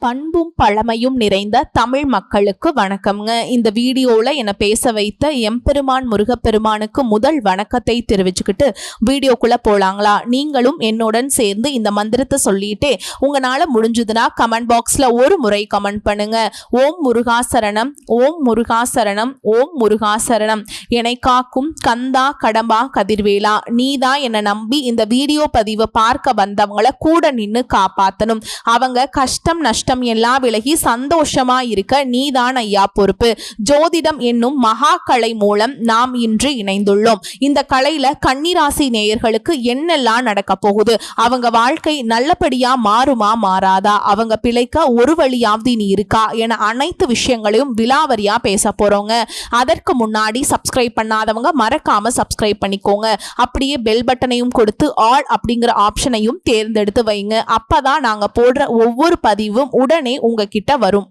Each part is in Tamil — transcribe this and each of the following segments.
பண்பும் பழமையும் நிறைந்த தமிழ் மக்களுக்கு வணக்கம்ங்க. இந்த வீடியோல என்னை பேச வைத்த எம்பெருமான் முருகப்பெருமானுக்கு முதல் வணக்கத்தை தெரிவிச்சுக்கிட்டு வீடியோக்குள்ள போலாங்களா? நீங்களும் என்னுடன் சேர்ந்து இந்த மந்திரத்தை சொல்லிட்டே உங்களால முடிஞ்சதுன்னா கமெண்ட் பாக்ஸ்ல ஒரு முறை கமெண்ட் பண்ணுங்க. ஓம் முருகாசரணம், ஓம் முருகாசரணம், ஓம் முருகாசரணம். என்னை காக்கும் கந்தா கடம்பா கதிர்வேலா, நீதான் என்னை நம்பி இந்த வீடியோ பதிவை பார்க்க வந்தவங்களை கூட நின்று காப்பாத்தணும். அவங்க கஷ்டம் நஷ்டம் எல்லாம் விலகி சந்தோஷமா இருக்க நீதான் ஐயா பொறுப்பு. ஜோதிடம் என்னும் மகா கலை மூலம் நாம் இன்று இணைந்துள்ளோம். இந்த கலையில கன்னிராசி நேயர்களுக்கு என்னெல்லாம் நடக்க போகுது, அவங்க வாழ்க்கை நல்லபடியா மாறுமா மாறாதா, அவங்க பிழைக்க ஒரு வழியாவது நீ இருக்கா என அனைத்து விஷயங்களையும் விலாவரியா பேச போறோங்க. அதற்கு முன்னாடி சப்ஸ்கிரைப் பண்ணாதவங்க மறக்காம சப்ஸ்கிரைப் பண்ணிக்கோங்க. அப்படியே பெல் பட்டனையும் கொடுத்து ஆல் அப்படிங்கிற ஆப்ஷனையும் தேர்ந்தெடுத்து வைங்க. அப்பதான் நாங்க போடுற ஒவ்வொரு பதிவும் உடனே உங்ககிட்ட வரும்.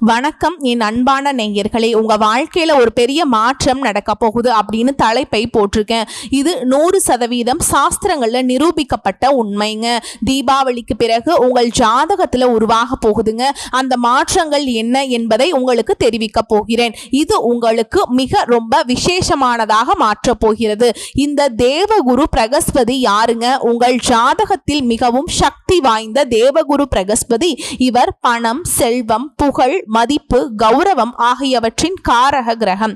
வணக்கம் என் அன்பான நேயர்களே, உங்க வாழ்க்கையில ஒரு பெரிய மாற்றம் நடக்க போகுது அப்படின்னு தலைப்பை போட்டிருக்கேன். இது 100% சாஸ்திரங்கள்ல நிரூபிக்கப்பட்ட உண்மைங்க. தீபாவளிக்கு பிறகு உங்கள் ஜாதகத்துல உருவாக போகுதுங்க. அந்த மாற்றங்கள் என்ன என்பதை உங்களுக்கு தெரிவிக்க போகிறேன். இது உங்களுக்கு மிக ரொம்ப விசேஷமானதாக மாற்ற போகிறது. இந்த தேவகுரு பிரகஸ்பதி யாருங்க? உங்கள் ஜாதகத்தில் மிகவும் சக்தி வாய்ந்த தேவகுரு பிரகஸ்பதி. இவர் பணம், செல்வம், புகழ், மதிப்பு, கௌரவம் ஆகியவற்றின் காரக கிரகம்.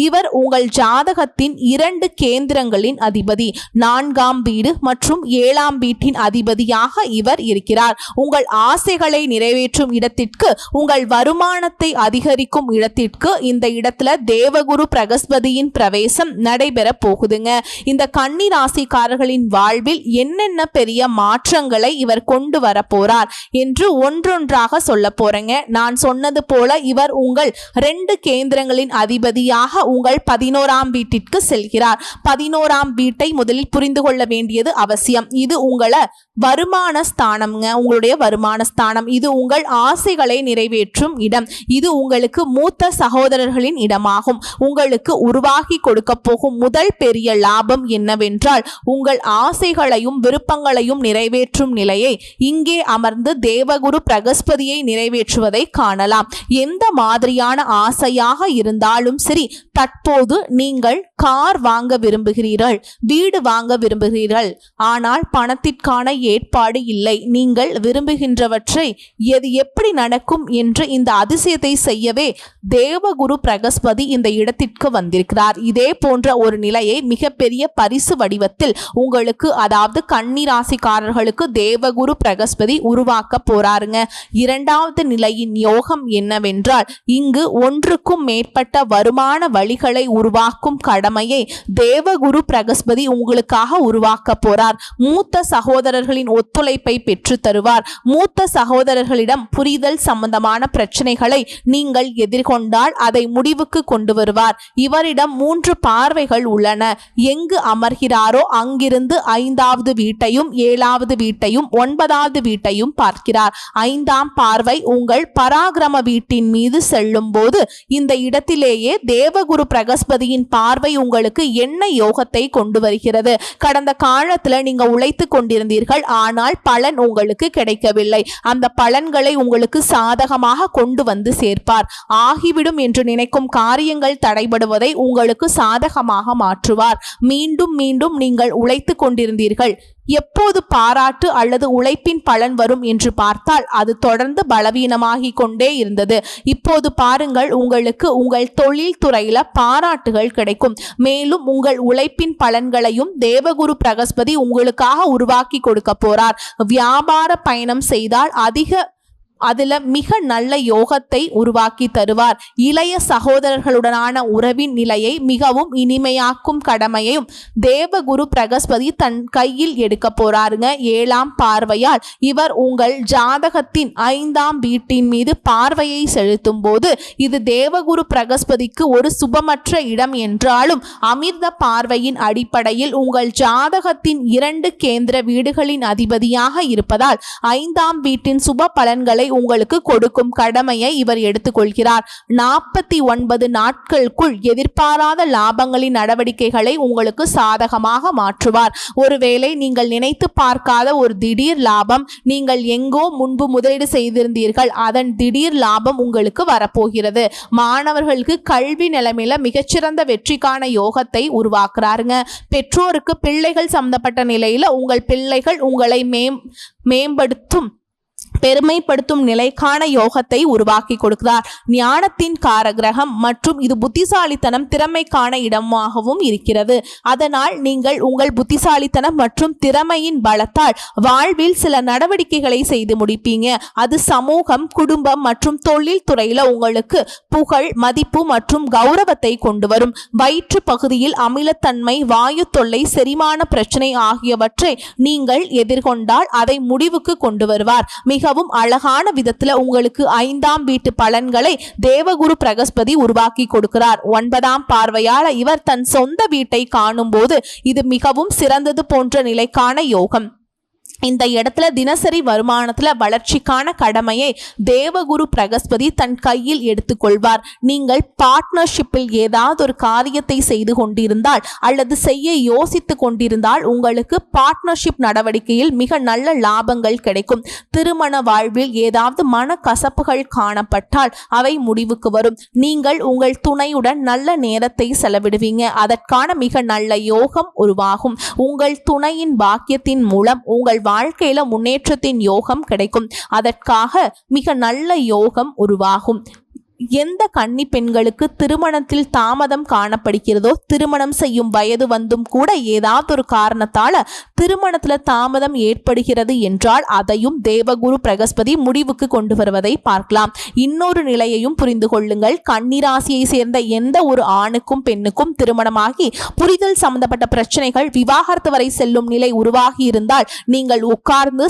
இவர் உங்கள் ஜாதகத்தின் 2 கேந்திரங்களின் அதிபதி, 4ஆம் வீடு மற்றும் 7ஆம் வீட்டின் அதிபதியாக இவர் இருக்கிறார். உங்கள் ஆசைகளை நிறைவேற்றும் இடத்திற்கு, உங்கள் வருமானத்தை அதிகரிக்கும் இடத்திற்கு இந்த இடத்துல தேவகுரு பிரகஸ்பதியின் பிரவேசம் நடைபெற போகுதுங்க. இந்த கன்னி ராசிக்காரர்களின் வாழ்வில் என்னென்ன பெரிய மாற்றங்களை இவர் கொண்டு வர போறார் என்று ஒன்றொன்றாக சொல்ல போறேங்க. நான் சொன்னது போல இவர் உங்கள் 2 கேந்திரங்களின் அதிபதியாக உங்கள் 11ஆம் வீட்டிற்கு செல்கிறார். 11ஆம் வீட்டை முதலில் புரிந்து கொள்ள வேண்டியது அவசியம். இது உங்களை வருமான ஸ்தானம்ங்க, உங்களுடைய வருமான ஸ்தானம். இது உங்கள் ஆசைகளை நிறைவேற்றும் இடம். இது உங்களுக்கு மூத்த சகோதரர்களின் இடமாகும். உங்களுக்கு உருவாக்கி கொடுக்க போகும் முதல் பெரிய லாபம் என்னவென்றால், உங்கள் ஆசைகளையும் விருப்பங்களையும் நிறைவேற்றும் நிலையை இங்கே அமர்ந்து தேவகுரு பிரகஸ்பதியை நிறைவேற்றுவதை காணலாம். எந்த மாதிரியான ஆசையாக இருந்தாலும் சரி, தற்போது நீங்கள் கார் வாங்க விரும்புகிறீர்கள், வீடு வாங்க விரும்புகிறீர்கள், ஆனால் பணத்திற்கான ஏற்பாடு இல்லை. நீங்கள் விரும்புகின்றவற்றை எது எப்படி நடக்கும் என்று இந்த அதிசயத்தை செய்யவே தேவகுரு பிரகஸ்பதி இந்த இடத்திற்கு வந்திருக்கிறார். இதே போன்ற ஒரு நிலையை மிகப்பெரிய பரிசு வடிவத்தில் உங்களுக்கு, அதாவது கன்னி ராசிக்காரர்களுக்கு தேவகுரு பிரகஸ்பதி உருவாக்க போறாருங்க. 2வது நிலையின் யோகம் என்னவென்றால், இங்கு ஒன்றுக்கும் மேற்பட்ட வருமான வழிகளை உருவாக்கும் கடமையை தேவகுரு பிரகஸ்பதி உங்களுக்காக உருவாக்க போறார். மூத்த சகோதரர்களின் ஒத்துழைப்பை பெற்று தருவார். மூத்த சகோதரர்களிடம் புரிதல் சம்பந்தமான பிரச்சனைகளை நீங்கள் எதிர்கொண்டால் அதை முடிவுக்கு கொண்டு வருவார். இவரிடம் 3 பார்வைகள் உள்ளன. எங்கு அமர்கிறாரோ அங்கிருந்து 5வது வீட்டையும் 7வது வீட்டையும் 9வது வீட்டையும் பார்க்கிறார். 5ஆம் பார்வை உங்கள் பராக்கிரம வீட்டின் மீது செல்லும் போது இந்த இடத்திலேயே தேவகுரு பிரகஸ்பதியின் பார்வை உங்களுக்கு என்ன யோகத்தை கொண்டு வருகிறது? கடந்த காலத்துல நீங்க உழைத்து கொண்டிருந்தீர்கள், ஆனால் பலன் உங்களுக்கு கிடைக்கவில்லை. அந்த பலன்களை உங்களுக்கு சாதகமாக கொண்டு வந்து சேர்ப்பார். ஆகிவிடும் என்று நினைக்கும் காரியங்கள் தடைபடுவதை உங்களுக்கு சாதகமாக மாற்றுவார். மீண்டும் மீண்டும் நீங்கள் உழைத்து கொண்டிருந்தீர்கள், எப்போது பாராட்டு அல்லது உழைப்பின் பலன் வரும் என்று பார்த்தால் அது தொடர்ந்து பலவீனமாகி கொண்டே இருந்தது. இப்போது பாருங்கள், உங்களுக்கு உங்கள் தொழில் துறையில பாராட்டுகள் கிடைக்கும். மேலும் உங்கள் உழைப்பின் பலன்களையும் தேவகுரு பிரகஸ்பதி உங்களுக்காக உருவாக்கி கொடுக்க போறார். வியாபார பயணம் செய்தால் அதுல மிக நல்ல யோகத்தை உருவாக்கி தருவார். இளைய சகோதரர்களுடனான உறவின் நிலையை மிகவும் இனிமையாக்கும் கடமையையும் தேவகுரு பிரகஸ்பதி தன் கையில் எடுக்க போறாருங்க. 7ஆம் பார்வையால் இவர் உங்கள் ஜாதகத்தின் 5ஆம் வீட்டின் மீது பார்வையை செலுத்தும் போது, இது தேவகுரு பிரகஸ்பதிக்கு ஒரு சுபமற்ற இடம் என்றாலும் அமிர்த பார்வையின் அடிப்படையில் உங்கள் ஜாதகத்தின் 2 கேந்திர வீடுகளின் அதிபதியாக இருப்பதால் 5ஆம் வீட்டின் சுப பலன்களை உங்களுக்கு கொடுக்கும் கடமையை இவர் எடுத்துக்கொள்கிறார். 49 நாட்களுக்குள் எதிர்பாராத லாபங்களின் நடவடிக்கைகளை உங்களுக்கு சாதகமாக மாற்றுவார். ஒருவேளை நீங்கள் நினைத்து பார்க்காத ஒரு திடீர் லாபம், நீங்கள் எங்கோ முன்பு முதலீடு செய்திருந்தீர்கள், அதன் திடீர் லாபம் உங்களுக்கு வரப்போகிறது. மாணவர்களுக்கு கல்வி நிலைமையில மிகச்சிறந்த வெற்றிக்கான யோகத்தை உருவாக்குறாருங்க. பெற்றோருக்கு பிள்ளைகள் சம்பந்தப்பட்ட நிலையில உங்கள் பிள்ளைகள் உங்களை மேம்படுத்தும் பெருமைப்படுத்தும் நிலைக்கான யோகத்தை உருவாக்கி கொடுக்கிறார். ஞானத்தின் காரகிரகம் மற்றும் இது புத்திசாலித்தனம் திறமைக்கான இடமாகவும் இருக்கிறது. அதனால் நீங்கள் உங்கள் புத்திசாலித்தனம் மற்றும் திறமையின் பலத்தால் வாழ்வில் சில நடவடிக்கைகளை செய்து முடிப்பீங்க. அது சமூகம், குடும்பம் மற்றும் தொழில் துறையில உங்களுக்கு புகழ், மதிப்பு மற்றும் கௌரவத்தை கொண்டு வரும். வயிற்று பகுதியில் அமிலத்தன்மை, வாயு தொல்லை, செரிமான பிரச்சனை ஆகியவற்றை நீங்கள் எதிர்கொண்டால் அதை முடிவுக்கு கொண்டு வருவார். மிகவும் அழகான விதத்துல உங்களுக்கு 5ஆம் வீட்டு பலன்களை தேவகுரு பிரகஸ்பதி உருவாக்கி கொடுக்கிறார். 9ஆம் பார்வையால இவர் தன் சொந்த வீட்டை காணும் போது இது மிகவும் சிறந்தது போன்ற நிலைக்கான யோகம். இந்த இடத்துல தினசரி வருமானத்துல வளர்ச்சிக்கான கடமையை தேவகுரு பிரகஸ்பதி தன் கையில் எடுத்துக்கொள்வார். நீங்கள் பார்ட்னர்ஷிப்பில் ஏதாவது ஒரு காரியத்தை செய்து கொண்டிருந்தால் அல்லது செய்ய யோசித்து கொண்டிருந்தால் உங்களுக்கு பார்ட்னர்ஷிப் நடவடிக்கையில் மிக நல்ல லாபங்கள் கிடைக்கும். திருமண வாழ்வில் ஏதாவது மனக்கசப்புகள் காணப்பட்டால் அவை முடிவுக்கு வரும். நீங்கள் உங்கள் துணையுடன் நல்ல நேரத்தை செலவிடுவீங்க. அதற்கான மிக நல்ல யோகம் உருவாகும். உங்கள் துணையின் பாக்கியத்தின் மூலம் உங்கள் வாழ்க்கையில முன்னேற்றத்தின் யோகம் கிடைக்கும். அதற்காக மிக நல்ல யோகம் உருவாகும். எந்த கன்னி பெண்களுக்கு திருமணத்தில் தாமதம் காணப்படுகிறதோ, திருமணம் செய்யும் வயது வந்தும் கூட ஏதாவது ஒரு காரணத்தால திருமணத்துல தாமதம் ஏற்படுகிறது என்றால் அதையும் தேவகுரு பிரகஸ்பதி முடிவுக்கு கொண்டு வருவதை பார்க்கலாம். இன்னொரு நிலையையும் புரிந்து கொள்ளுங்கள். கன்னிராசியை சேர்ந்த எந்த ஒரு ஆணுக்கும் பெண்ணுக்கும் திருமணமாகி புரிதல் சம்பந்தப்பட்ட பிரச்சனைகள் விவாகரத்து வரை செல்லும் நிலை உருவாகி இருந்தால் நீங்கள் உட்கார்ந்து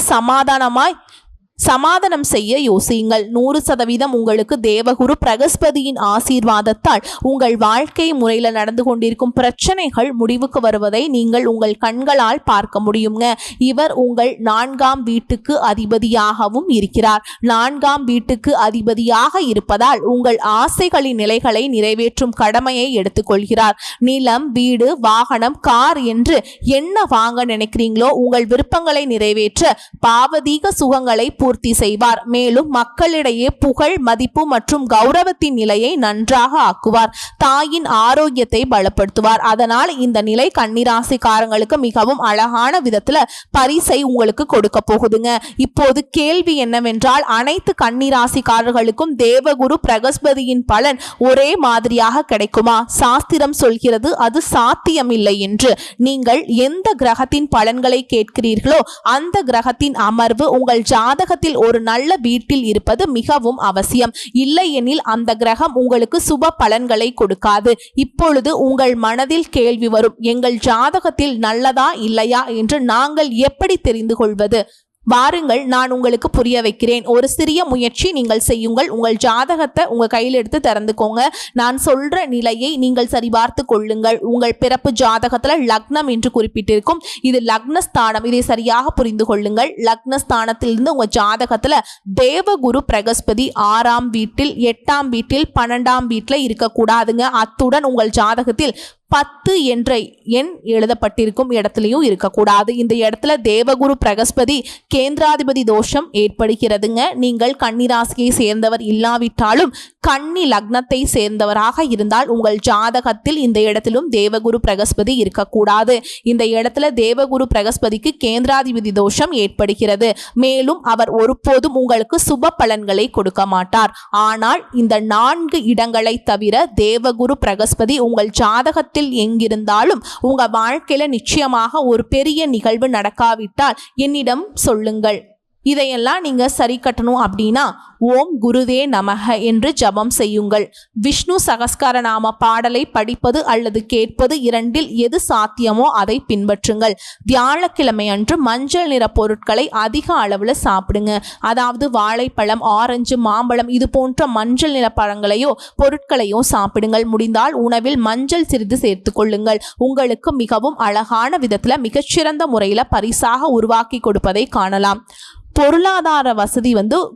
சமாதானம் செய்ய யோசியுங்கள். 100% உங்களுக்கு தேவகுரு பிரகஸ்பதியின் ஆசீர்வாதத்தால் உங்கள் வாழ்க்கை முறையில் நடந்து கொண்டிருக்கும் பிரச்சனைகள் முடிவுக்கு வருவதை நீங்கள் உங்கள் கண்களால் பார்க்க முடியுங்க. இவர் உங்கள் 4ஆம் வீட்டுக்கு அதிபதியாகவும் இருக்கிறார். 4ஆம் வீட்டுக்கு அதிபதியாக இருப்பதால் உங்கள் ஆசைகளின் நிலைகளை நிறைவேற்றும் கடமையை எடுத்துக்கொள்கிறார். நிலம், வீடு, வாகனம், கார் என்று என்ன வாங்க நினைக்கிறீங்களோ உங்கள் விருப்பங்களை நிறைவேற்ற பாவதீக சுகங்களை பூர்த்தி செய்வார். மேலும் மக்களிடையே புகழ், மதிப்பு மற்றும் கௌரவத்தின் நிலையை நன்றாக ஆக்குவார். தாயின் ஆரோக்கியத்தை பலப்படுத்துவார். அதனால் இந்த நிலை கன்னிராசிக்காரங்களுக்கு மிகவும் அழகான விதத்துல பரிசை உங்களுக்கு கொடுக்க போகுதுங்க. இப்போது கேள்வி என்னவென்றால், அனைத்து கன்னிராசிக்காரர்களுக்கும் தேவகுரு பிரகஸ்பதியின் பலன் ஒரே மாதிரியாக கிடைக்குமா? சாஸ்திரம் சொல்கிறது அது சாத்தியமில்லை என்று. நீங்கள் எந்த கிரகத்தின் பலன்களை கேட்கிறீர்களோ அந்த கிரகத்தின் அமர்வு உங்கள் ஜாதகத்தில் ஒரு நல்ல வீட்டில் இருப்பது மிகவும் அவசியம். இல்லையெனில் அந்த கிரகம் உங்களுக்கு சுப பலன்களை கொடுக்காது. இப்பொழுது உங்கள் மனதில் கேள்வி வரும், எங்கள் ஜாதகத்தில் நல்லதா இல்லையா என்று நாங்கள் எப்படி தெரிந்து கொள்வது? வாருங்கள், நான் உங்களுக்கு புரிய வைக்கிறேன். ஒரு சிறிய முயற்சி நீங்கள் செய்யுங்கள். உங்கள் ஜாதகத்தை உங்கள் கையில் எடுத்து திறந்துக்கோங்க. நான் சொல்ற நிலையை நீங்கள் சரிபார்த்து கொள்ளுங்கள். உங்கள் பிறப்பு ஜாதகத்தில் லக்னம் என்று குறிப்பிட்டிருக்கும். இது லக்னஸ்தானம். இதை சரியாக புரிந்து கொள்ளுங்கள். லக்னஸ்தானத்திலிருந்து உங்கள் ஜாதகத்தில் தேவகுரு பிரகஸ்பதி 6ஆம் வீட்டில், 8ஆம் வீட்டில், 12ஆம் வீட்டில் இருக்கக்கூடாதுங்க. அத்துடன் உங்கள் ஜாதகத்தில் 10 என்ற எண் எழுதப்பட்டிருக்கும் இடத்துலையும் இருக்கக்கூடாது. இந்த இடத்துல தேவகுரு பிரகஸ்பதி கேந்திராதிபதி தோஷம் ஏற்படுகிறதுங்க. நீங்கள் கன்னிராசியை சேர்ந்தவர் இல்லாவிட்டாலும் கன்னி லக்னத்தை சேர்ந்தவராக இருந்தால் உங்கள் ஜாதகத்தில் இந்த இடத்திலும் தேவகுரு பிரகஸ்பதி இருக்கக்கூடாது. இந்த இடத்துல தேவகுரு பிரகஸ்பதிக்கு கேந்திராதிபதி தோஷம் ஏற்படுகிறது. மேலும் அவர் ஒருபோதும் உங்களுக்கு சுப பலன்களை கொடுக்க மாட்டார். ஆனால் இந்த 4 இடங்களை தவிர தேவகுரு பிரகஸ்பதி உங்கள் ஜாதகத்தில் எங்கிருந்தாலும் உங்க வாழ்க்கையில நிச்சயமாக ஒரு பெரிய நிகழ்வு நடக்காவிட்டால் என்னிடம் சொல்லுங்கள். இதையெல்லாம் நீங்க சரி கட்டணும் அப்படின்னா ஓம் குருவே நமக என்று ஜபம் செய்யுங்கள். விஷ்ணு சகஸ்கரநாம பாடலை படிப்பது அல்லது கேட்பது இரண்டில் எது சாத்தியமோ அதை பின்பற்றுங்கள். வியாழக்கிழமை அன்று மஞ்சள் நிற பொருட்களை அதிக அளவில் சாப்பிடுங்க. அதாவது வாழைப்பழம், ஆரஞ்சு, மாம்பழம் இது போன்ற மஞ்சள் நிற பழங்களையோ பொருட்களையோ சாப்பிடுங்கள். முடிந்தால் உணவில் மஞ்சள் சிறிது சேர்த்து கொள்ளுங்கள். உங்களுக்கு மிகவும் அழகான விதத்தில் மிகச்சிறந்த முறையில் பரிசாக உருவாக்கி கொடுப்பதை காணலாம். பொருளாதார வசதி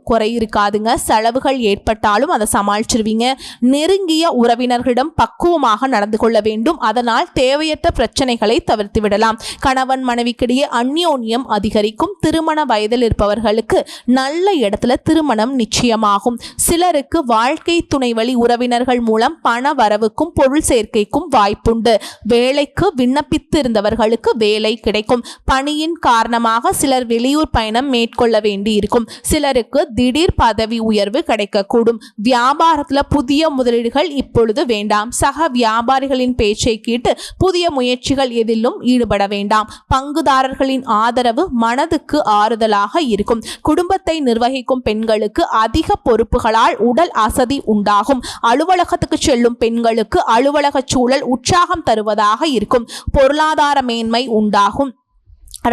குறை இருக்காதுங்க. செலவுகள் ஏற்பட்டாலும் அதை சமாளிச்சிருவீங்க. நெருங்கிய உறவினர்களிடம் பக்குவமாக நடந்து கொள்ள வேண்டும். அதனால் தேவையற்ற பிரச்சனைகளை தவிர்த்து விடலாம். கணவன் மனைவிக்கிடையே அந்யோன்யம் அதிகரிக்கும். திருமண வயதில் இருப்பவர்களுக்கு நல்ல இடத்துல திருமணம் நிச்சயமாகும். சிலருக்கு வாழ்க்கை துணை வழி உறவினர்கள் மூலம் பண வரவுக்கும் பொருள் சேர்க்கைக்கும் வாய்ப்புண்டு. வேலைக்கு விண்ணப்பித்து இருந்தவர்களுக்கு வேலை கிடைக்கும். பணியின் காரணமாக சிலர் வெளியூர் பயணம் மேற்கொள்ள வேண்டி இருக்கும். சிலருக்கு திடீர் பதவி உயர்வு கிடைக்கக்கூடும். வியாபாரத்தில் புதிய முதலீடுகள் இப்பொழுது வேண்டாம். சக வியாபாரிகளின் பேச்சை கேட்டு புதிய முயற்சிகள் எதிலும் ஈடுபட வேண்டாம். பங்குதாரர்களின் ஆதரவு மனதுக்கு ஆறுதலாக இருக்கும். குடும்பத்தை நிர்வகிக்கும் பெண்களுக்கு அதிக பொறுப்புகளால் உடல் அசதி உண்டாகும். அலுவலகத்துக்கு செல்லும் பெண்களுக்கு அலுவலக சூழல் உற்சாகம் தருவதாக இருக்கும். பொருளாதார மேன்மை உண்டாகும்.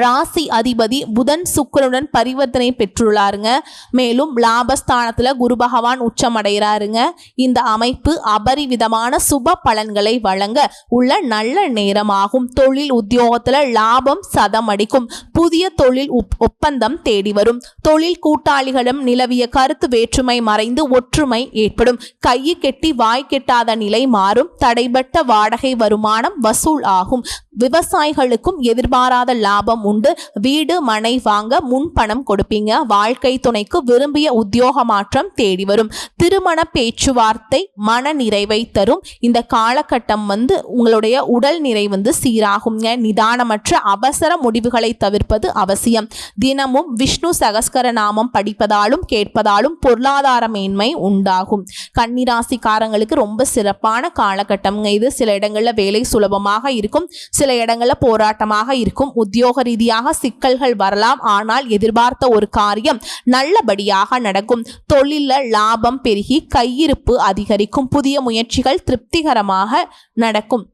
ராசி அதிபதி புதன் சுக்கிரனுடன் பரிவர்த்தனை பெற்றுள்ளாருங்க. மேலும் லாபஸ்தானத்துல குரு பகவான் உச்சமடைகிறாருங்க. இந்த அமைப்பு அபரிவிதமான சுப பலன்களை வழங்க உள்ள நல்ல நேரமாகும். தொழில் உத்தியோகத்துல லாபம் சதமடிக்கும். புதிய தொழில் ஒப்பந்தம் தேடி வரும். தொழில் கூட்டாளிகளிடம் நிலவிய கருத்து வேற்றுமை மறைந்து ஒற்றுமை ஏற்படும். கையை கெட்டி வாய் கெட்டாத நிலை மாறும். தடைபட்ட வாடகை வருமானம் வசூல் ஆகும். விவசாயிகளுக்கும் எதிர்பாராத லாபம் உண்டு. வீடு மனை வாங்க முன் பணம் கொடுப்பீங்க. வாழ்க்கை துணைக்கு விரும்பிய உத்தியோக மாற்றம் தேடி வரும். திருமண பேச்சுவார்த்தை மன நிறைவை தரும். இந்த காலகட்டம் உங்களுடைய உடல் நிறை சீராகுங்க. நிதானமற்ற அவசர முடிவுகளை தவிர்ப்பது அவசியம். தினமும் விஷ்ணு சகஸ்கர நாமம் படிப்பதாலும் கேட்பதாலும் பொருளாதார மேன்மை உண்டாகும். கன்னிராசிக்காரங்களுக்கு ரொம்ப சிறப்பான காலகட்டம் இது. சில இடங்கள்ல வேலை சுலபமாக இருக்கும். சில இடங்கள்ல போராட்டமாக இருக்கும். உத்தியோக ரீதியாக சிக்கல்கள் வரலாம். ஆனால் எதிர்பார்த்த ஒரு காரியம் நல்லபடியாக நடக்கும். தொழில லாபம் பெருகி கையிருப்பு அதிகரிக்கும். புதிய முயற்சிகள் திருப்திகரமாக நடக்கும்.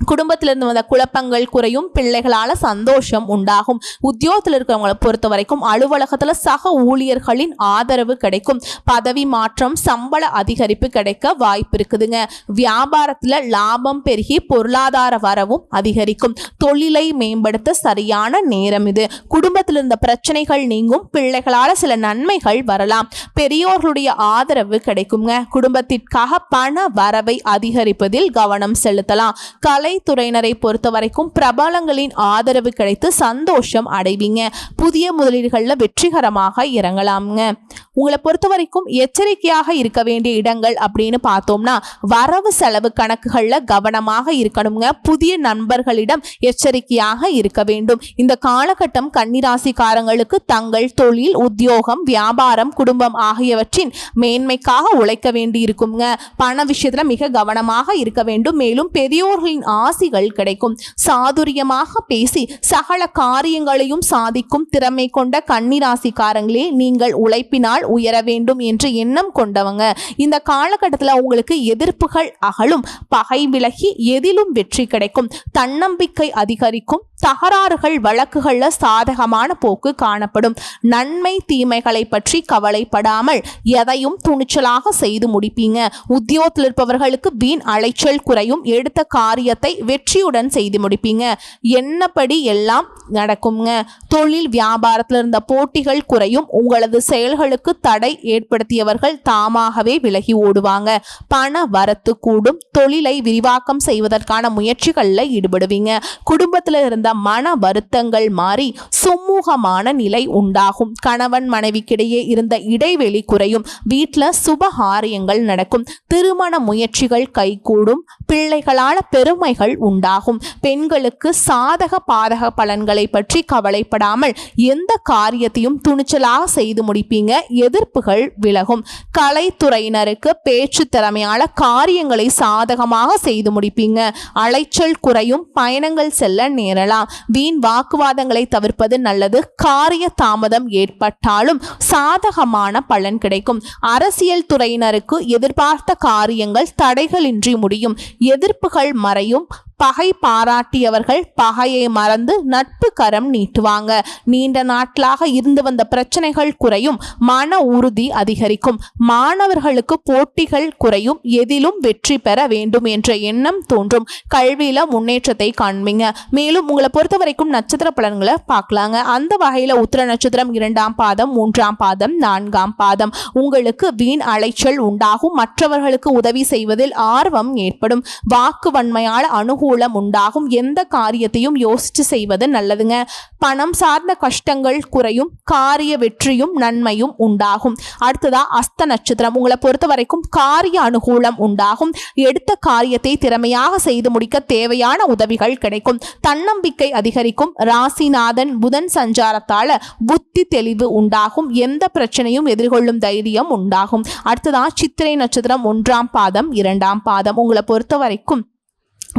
குடும்பத்திலிருந்து வந்த குழப்பங்கள் குறையும். பிள்ளைகளால சந்தோஷம் உண்டாகும். உத்தியோகத்தில் இருக்கிறவங்களை பொறுத்த வரைக்கும் அலுவலகத்துல சக ஊழியர்களின் ஆதரவு கிடைக்கும். பதவி மாற்றம், சம்பள அதிகரிப்பு கிடைக்க வாய்ப்பு இருக்குதுங்க. வியாபாரத்துல லாபம் பெருகி பொருளாதார வரவும் அதிகரிக்கும். தொழிலை மேம்படுத்த சரியான நேரம் இது. குடும்பத்தில் இருந்த பிரச்சனைகள் நீங்கும். பிள்ளைகளால சில நன்மைகள் வரலாம். பெரியோர்களுடைய ஆதரவு கிடைக்குங்க. குடும்பத்திற்காக பண வரவை அதிகரிப்பதில் கவனம் செலுத்தலாம். துறையினரை பொறுத்த வரைக்கும் பிரபலங்களின் ஆதரவு கிடைத்து சந்தோஷம் அடைவீங்க. புதிய முதலீடுகள்ல வெற்றிகரமாக இறங்கலாம்ங்க. உங்களை பொறுத்த வரைக்கும் எச்சரிக்கையாக இருக்க வேண்டிய இடங்கள் அப்படின்னு பார்த்தோம்னா வரவு செலவு கணக்குகள்ல கவனமாக இருக்கணுங்க. புதிய நண்பர்களிடம் எச்சரிக்கையாக இருக்க வேண்டும். இந்த காலகட்டம் கன்னிராசிக்காரங்களுக்கு தங்கள் தொழில், உத்தியோகம், வியாபாரம், குடும்பம் ஆகியவற்றின் மேன்மைக்காக உழைக்க வேண்டி இருக்குங்க. பண விஷயத்துல மிக கவனமாக இருக்க வேண்டும். மேலும் பெரியோர்களின் ஆசிகள் கிடைக்கும். சாதுரியமாக பேசி சகல காரியங்களையும் சாதிக்கும் திறமை கொண்ட கன்னிராசிக்காரங்களே நீங்கள் உழைப்பினால் உயர வேண்டும் என்று எண்ணம் கொண்டவங்க. இந்த காலகட்டத்தில் உங்களுக்கு எதிர்ப்புகள் அகலும். பகை விலகி எதிலும் வெற்றி கிடைக்கும். தன்னம்பிக்கை அதிகரிக்கும். தகராறுகள் வழக்குகள்ல சாதகமான போக்கு காணப்படும். நன்மை தீமைகளை பற்றி கவலைப்படாமல் எதையும் துணிச்சலாக செய்து முடிப்பீங்க. உத்தியோகத்தில் இருப்பவர்களுக்கு வீண் அலைச்சல் குறையும். எடுத்த காரியத்தை வெற்றியுடன் செய்து முடிப்பீங்க. என்னப்படி எல்லாம் நடக்குங்க. தொழில் வியாபாரத்தில் இருந்த போட்டிகள் குறையும். உங்களது செயல்களுக்கு தடை ஏற்படுத்தியவர்கள் தாமாகவே விலகி ஓடுவாங்க. பண வரத்து கூடும். தொழிலை விரிவாக்கம் செய்வதற்கான முயற்சிகளில் ஈடுபடுவீங்க. குடும்பத்தில் இருந்த மன வருத்தங்கள் மாறி சுமூகமான நிலை உண்டாகும். கணவன் மனைவிக்கிடையே இருந்த இடைவெளி குறையும். வீட்டில் சுபகாரியங்கள் நடக்கும். திருமண முயற்சிகள் கைகூடும். பிள்ளைகளால பெருமைகள் உண்டாகும். பெண்களுக்கு சாதக பாதக பலன்களை பற்றி கவலைப்படாமல் எந்த காரியத்தையும் துணிச்சலாக செய்து முடிப்பீங்க. எதிர்ப்புகள் விலகும். கலைத்துறையினருக்கு பேச்சு திறமையால காரியங்களை சாதகமாக செய்து முடிப்பீங்க. அலைச்சல் குறையும். பயணங்கள் செல்ல நேரலாம். பெறலாம். வீண் வாக்குவாதங்களை தவிர்ப்பது நல்லது. காரிய தாமதம் ஏற்பட்டாலும் சாதகமான பலன் கிடைக்கும். அரசியல் துறையினருக்கு எதிர்பார்த்த காரியங்கள் தடைகளின்றி முடியும். எதிர்ப்புகள் மறையும். பகை பாராட்டியவர்கள் பகையை மறந்து நட்பு கரம் நீட்டுவாங்க. நீண்ட நாட்களாக இருந்து வந்த பிரச்சனைகள் குறையும். மன உறுதி அதிகரிக்கும். மாணவர்களுக்கு போட்டிகள் குறையும். எதிலும் வெற்றி பெற வேண்டும் என்ற எண்ணம் தோன்றும். கல்வியில முன்னேற்றத்தை காண்பீங்க. மேலும் உங்களை பொறுத்த வரைக்கும் நட்சத்திர பலன்களை பார்க்கலாங்க. அந்த வகையில உத்திர நட்சத்திரம் 2ஆம் பாதம், 3ஆம் பாதம், 4ஆம் பாதம். உங்களுக்கு வீண் அலைச்சல் உண்டாகும். மற்றவர்களுக்கு உதவி செய்வதில் ஆர்வம் ஏற்படும். வாக்கு வன்மையால் அனுகூலம் உண்டாகும். எந்த காரியத்தையும் யோசிச்சு செய்வது நல்லதுங்க. பணம் சார்ந்த கஷ்டங்கள் குறையும். காரிய வெற்றியும் நன்மையும் உண்டாகும். அடுத்ததா அஸ்த நட்சத்திரம். உங்களை பொறுத்த வரைக்கும் காரிய அனுகூலம் உண்டாகும். எடுத்த காரியத்தை திறமையாக செய்து முடிக்க தேவையான உதவிகள் கிடைக்கும். தன்னம்பிக்கை அதிகரிக்கும். ராசிநாதன் புதன் சஞ்சாரத்தால புத்தி தெளிவு உண்டாகும். எந்த பிரச்சனையும் எதிர்கொள்ளும் தைரியம் உண்டாகும். அடுத்ததா சித்திரை நட்சத்திரம் 1ஆம் பாதம், 2ஆம் பாதம். உங்களை பொறுத்த வரைக்கும்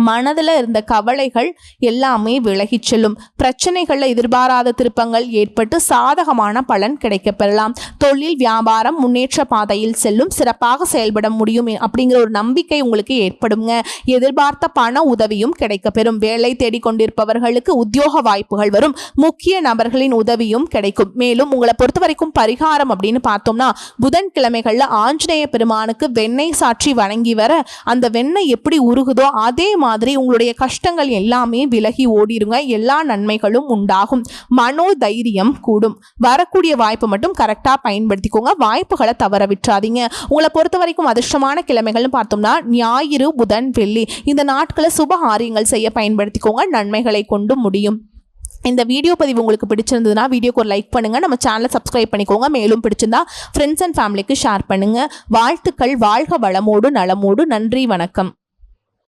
மனதில் இருந்த கவலைகள் எல்லாமே விலகி செல்லும். பிரச்சனைகளில் எதிர்பாராத திருப்பங்கள் ஏற்பட்டு சாதகமான பலன் கிடைக்கப்பெறலாம். தொழில் வியாபாரம் முன்னேற்ற பாதையில் செல்லும். சிறப்பாக செயல்பட முடியும் அப்படிங்கிற ஒரு நம்பிக்கை உங்களுக்கு ஏற்படுங்க. எதிர்பார்த்த பண உதவியும் கிடைக்கப்பெறும். வேலை தேடிக்கொண்டிருப்பவர்களுக்கு உத்தியோக வாய்ப்புகள் வரும். முக்கிய நபர்களின் உதவியும் கிடைக்கும். மேலும் உங்களை பொறுத்த வரைக்கும் பரிகாரம் அப்படின்னு பார்த்தோம்னா, புதன்கிழமைகளில் ஆஞ்சநேய பெருமானுக்கு வெண்ணெய் சாற்றி வணங்கி வர அந்த வெண்ணெய் எப்படி உருகுதோ அதே மாதிரி உங்களுடைய கஷ்டங்கள் எல்லாமே விலகி ஓடிருங்க. எல்லா நன்மைகளும் உண்டாகும். மனோ தைரியம் கூடும். வரக்கூடிய வாய்ப்பை மட்டும் கரெக்டா பயன்படுத்திக்கோங்க. வாய்ப்புகளை தவற விட்டுறாதீங்க. உங்களை பொறுத்த வரைக்கும் அதிர்ஷ்டமான கிழமைகள்னு பார்த்தோம்னா ஞாயிறு, புதன், வெள்ளி. இந்த நாட்களை சுப காரியங்கள் செய்ய பயன்படுத்திக்கோங்க. நன்மைகளை கொண்டு முடியும். இந்த வீடியோ பதிவு உங்களுக்கு பிடிச்சிருந்ததுன்னா வீடியோக்கு ஒரு லைக் பண்ணுங்க. நம்ம சேனலை சப்ஸ்கிரைப் பண்ணிக்கோங்க. மேலும் பிடிச்சிருந்தா ஃப்ரெண்ட்ஸ் அண்ட் ஃபேமிலிக்கு ஷேர் பண்ணுங்க. வாழ்த்துக்கள். வாழ்க வளமோடு நலமோடு. நன்றி, வணக்கம்.